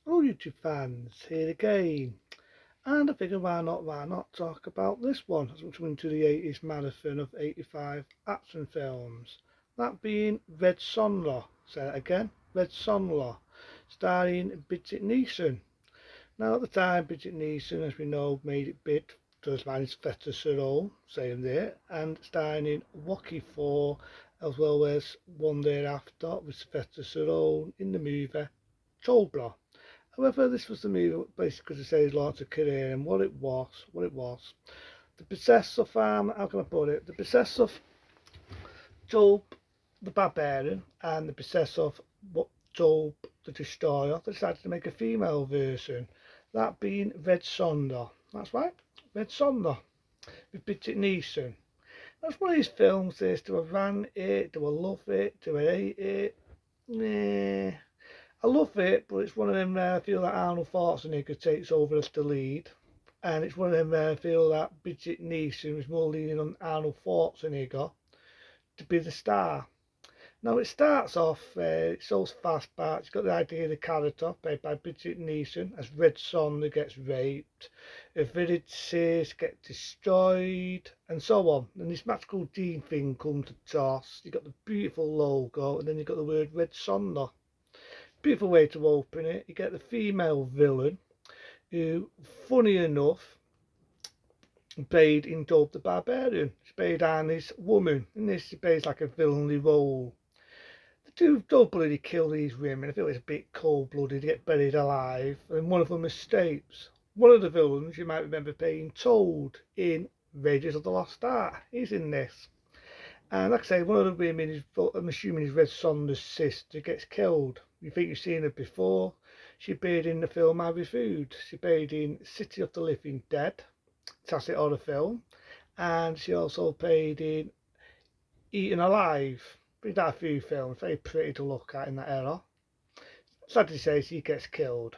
Hello YouTube fans, here again. And I figured why not talk about this one as we're coming to the 80s marathon of 85 action films. That being Red Sonja, say it again, Red Sonja, starring Bridget Neeson. Now at the time Bridget Neeson, as we know, made it big to as man Sylvester role, same there, and starring in Rocky 4 as well as one thereafter with Sylvester Stallone in the movie Cobra. However, this was the movie basically to say his launch of career and what it was. The possess of, how can I put it? The possess of Job the Barbarian and the possess of what Job the Destroyer. They decided to make a female version, that being Red Sonja. That's right, Red Sonja with Bridget Neeson. That's one of these films. This do I ran it? Do I love it? Do I hate it? Nah. I love it, but it's one of them where I feel that Arnold Schwarzenegger takes over as the lead. And it's one of them where I feel that Bridget Neeson is more leaning on Arnold Schwarzenegger to be the star. Now it starts off, it shows fast parts. You've got the idea of the character played by Bridget Neeson as Red Sonja gets raped, her villages get destroyed, and so on. And this magical gene thing comes to toss. You've got the beautiful logo, and then you've got the word Red Sonja. Beautiful way to open it. You get the female villain, who, funny enough, played in Dope the Barbarian. She played Arnie's woman. In this, she plays like a villainly role. The two don't bloody kill these women. I feel it's a bit cold-blooded. They get buried alive, and one of them escapes. One of the villains you might remember playing Toad in Raiders of the Lost Ark. He's in this. And like I say, one of the women is, I'm assuming, is Red Sonja's sister, gets killed. You think you've seen her before. She appeared in the film I Reviewed. She appeared in City of the Living Dead, classic horror film. And she also played in Eaten Alive. We've had a few films, very pretty to look at in that era. Sad to say, she gets killed.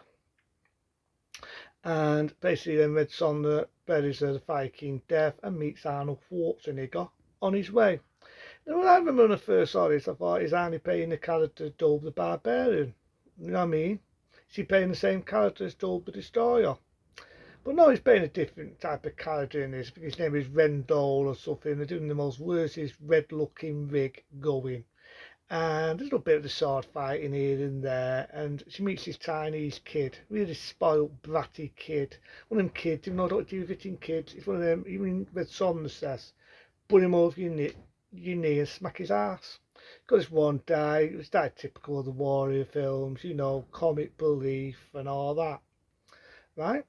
And basically then Red Sonja buries her Viking death and meets Arnold Schwarzenegger on his way. Now, when I remember when I first saw this, I thought, is Annie playing the character Dove the Barbarian? You know what I mean? Is he playing the same character as Dove the Destroyer? But no, he's playing a different type of character in this. I think his name is Rendell or something. They're doing the most worst red looking rig going. And there's a little bit of the sword fighting here and there. And she meets this Chinese kid, really spoiled, bratty kid. One of them kids, even though I don't do with it in kids, it's one of them, even Red Sonja says, put him over your knee and smack his ass. Got this one guy, it was that typical of the warrior films, you know, comic relief and all that, right?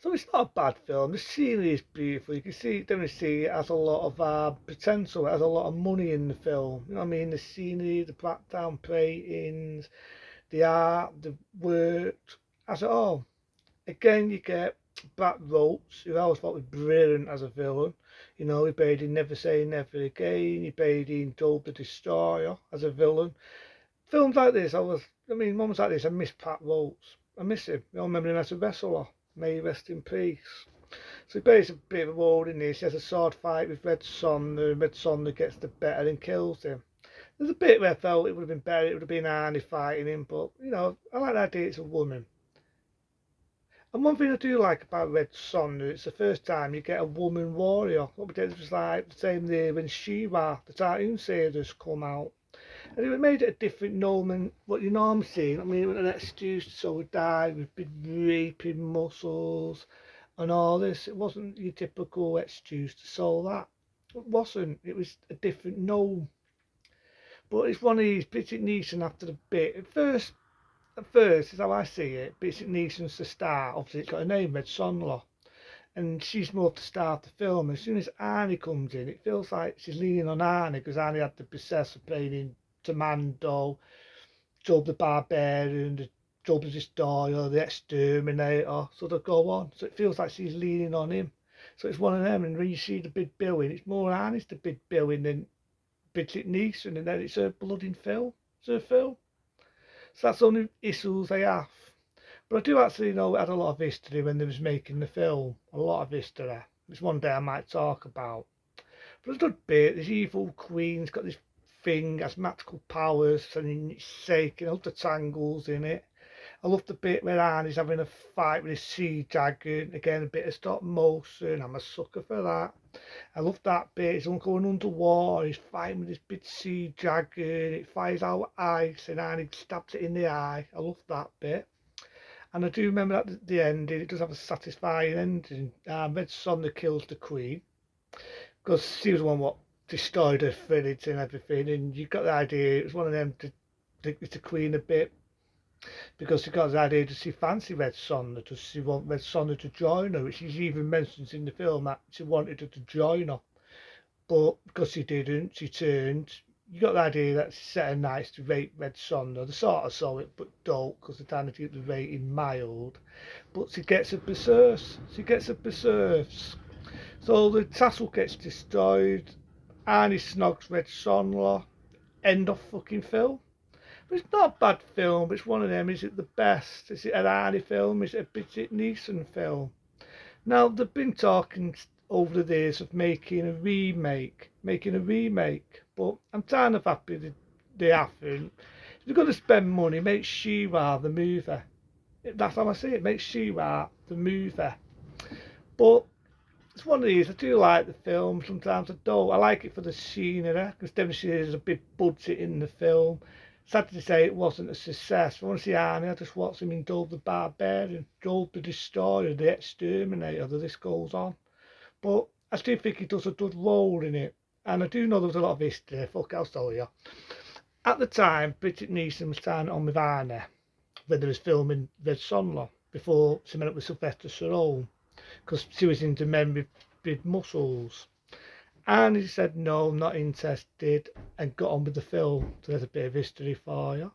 So it's not a bad film. The scenery is beautiful. You can see, definitely see it has a lot of potential. It has a lot of money in the film. You know what I mean? The scenery, the background paintings, the art, the work, has it all. Again, you get Brad Roach, who I always thought was brilliant as a villain. You know, he played in Never Say Never Again. He played in Dope the Destroyer as a villain. Films like this, moments like this, I miss Pat Roach. I miss him. I remember him as a wrestler. May he rest in peace. So he plays a bit of a role in this. He has a sword fight with Red Sonja, and Red Sonja gets the better and kills him. There's a bit where I felt it would have been better, it would have been Arnie fighting him, but, you know, I like the idea it's a woman. And one thing I do like about Red Sonja, it's the first time you get a woman warrior. What we did was like the same there when She-Ra, the cartoon series, come out. And it made it a different norm than what you normally see. I mean, an excuse so died with big raping muscles and all this. It wasn't your typical excuse to sew that. It wasn't. It was a different norm. But it's one of these Bridget Neeson after the bit. At first, is how I see it. Bridget Neeson's the star. Obviously, it's got a name, Red Sonja, and she's more of the star of the film. As soon as Arnie comes in, it feels like she's leaning on Arnie because Arnie had the possessor playing in Commando, Job the Barbarian, the Job the Destroyer, the Exterminator, so they go on. So it feels like she's leaning on him. So it's one of them. And when you see the big billing, it's more Arnie's the big billing than Bridget Neeson, and then it's her bloody film. It's her film. So that's the only issues I have. But I do actually know it had a lot of history when they was making the film. A lot of history. It's one day I might talk about. But there's a good bit. This evil queen's got this thing, has magical powers, and it's shaking, all the tangles in it. I love the bit where Arnie's having a fight with his sea dragon. Again, a bit of stop motion. I'm a sucker for that. I love that bit. He's going underwater. He's fighting with this big sea dragon. It fires out ice and Arnie stabs it in the eye. I love that bit. And I do remember at the ending, it does have a satisfying ending. Red Sonja kills the Queen because she was the one what destroyed her village and everything. And you got the idea it was one of them to with the Queen a bit because she got the idea does she fancy Red Sonja? Does she want Red Sonja to join her? Which she even mentions in the film that she wanted her to join her, but because she didn't, she turned. You got the idea that she set her nights to rate Red Sonja. They sort of saw it, but don't, because they're trying to keep the rating mild. But she gets her berserks. She gets her berserks. So the tassel gets destroyed. Arnie snogs Red Sonja. End of fucking film. But it's not a bad film. It's one of them. Is it the best? Is it an Arnie film? Is it a Bridget Neeson film? Now they've been talking over the years of making a remake, but I'm kind of happy that they haven't. If you're going to spend money, make She-Ra the movie. That's how I see it. Make She-Ra the movie. But it's one of these. I do like the film. Sometimes I don't. I like it for the scenery because definitely there's a big budget in the film. Sad to say it wasn't a success. If I want to see Arnie, I just watch him in Dove the Barbarian, Dove the Destroyer, the Exterminator. The list goes on. But I still think he does a good role in it. And I do know there was a lot of history. Fuck, I'll tell you. At the time, Bridget Neeson was signing on with Arnie when they was filming Red Sonja before she met up with Sylvester Stallone because she was into men with big muscles. And he said, no, not interested, and got on with the film. So there's a bit of history for you.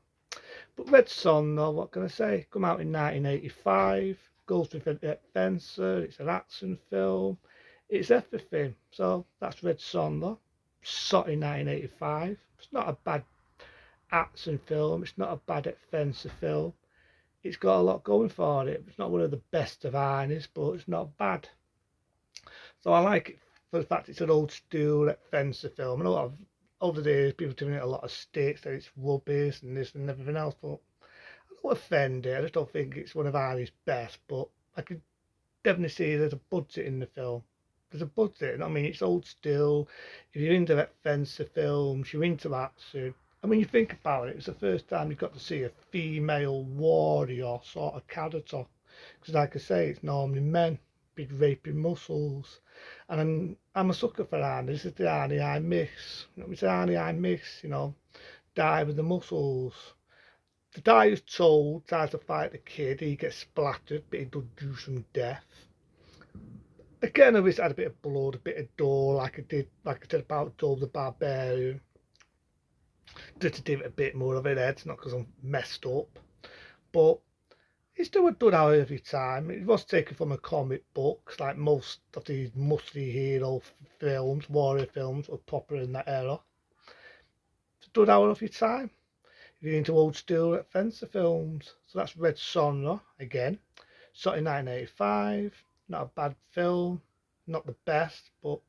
But Red Sonja, what can I say? Come out in 1985, goes with Ed Fencer, it's an action film, it's everything. So that's Red Sonja, shot in 1985. It's not a bad action film, it's not a bad Ed Fencer film. It's got a lot going for it. It's not one of the best of Arnie's, but it's not bad. So I like it for the fact it's an old school Fencer film. And a lot of over the years, people giving it a lot of sticks that it's rubbish and this and everything else. But I don't offend it. I just don't think it's one of Arnie's best. But I could definitely see there's a budget in the film. There's a budget. I mean, it's old school. If you're into that Fencer films, you're into action. And when you think about it, it's the first time you got to see a female warrior sort of character. Because, like I say, it's normally men, big raping muscles. And I'm a sucker for Arnie. This is the Arnie I miss. It's the Arnie I miss, die with the muscles. The guy who's told tries to fight the kid, he gets splattered, but he does do some death. Again, I wish I had a bit of blood, a bit of gore, like I said about Dove the Barbarian. Just to give it a bit more of an edge, not because I'm messed up. But it's still a good hour every time. It was taken from a comic book, like most of these muscly hero films, warrior films were popular in that era. It's a good hour of your time. If you're into old school Fencer films. So that's Red Sonja, again. Shot in 1985. Not a bad film. Not the best, but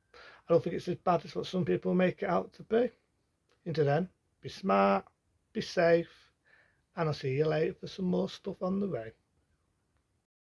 I don't think it's as bad as what some people make it out to be. Until then, be smart, be safe, and I'll see you later for some more stuff on the way.